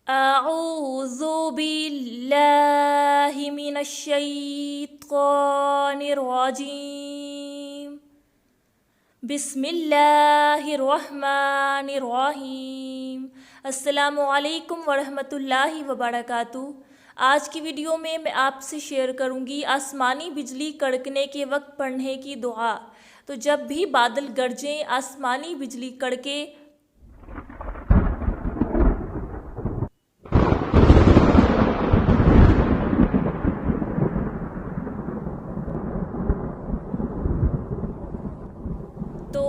أعوذ بالله من الشيطان الرجيم بسم اللہ الرحمن الرحیم۔ السلام علیکم ورحمۃ اللہ وبرکاتہ۔ آج کی ویڈیو میں آپ سے شیئر کروں گی آسمانی بجلی کڑکنے کے وقت پڑھنے کی دعا۔ تو جب بھی بادل گرجیں، آسمانی بجلی کڑکے، تو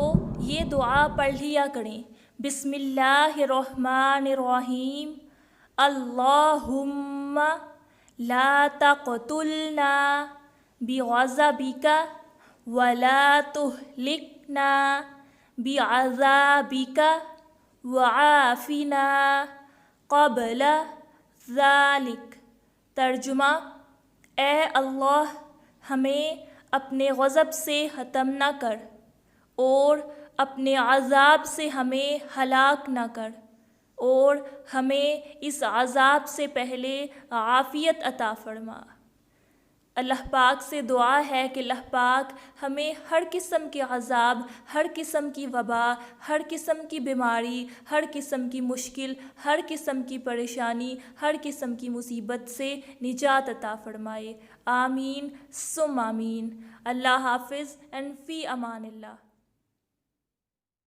یہ دعا پڑھ لیا کریں۔ بسم اللہ الرحمن الرحیم۔ اللہم لا تقتلنا بغضبک ولا تہلکنا بعذابک وعافنا قبل ذالک۔ ترجمہ: اے اللہ، ہمیں اپنے غضب سے ختم نہ کر اور اپنے عذاب سے ہمیں ہلاک نہ کر، اور ہمیں اس عذاب سے پہلے عافیت عطا فرما۔ اللہ پاک سے دعا ہے کہ اللہ پاک ہمیں ہر قسم کے عذاب، ہر قسم کی وبا، ہر قسم کی بیماری، ہر قسم کی مشکل، ہر قسم کی پریشانی، ہر قسم کی مصیبت سے نجات عطا فرمائے۔ آمین ثم آمین۔ اللہ حافظ، and فی امان اللہ۔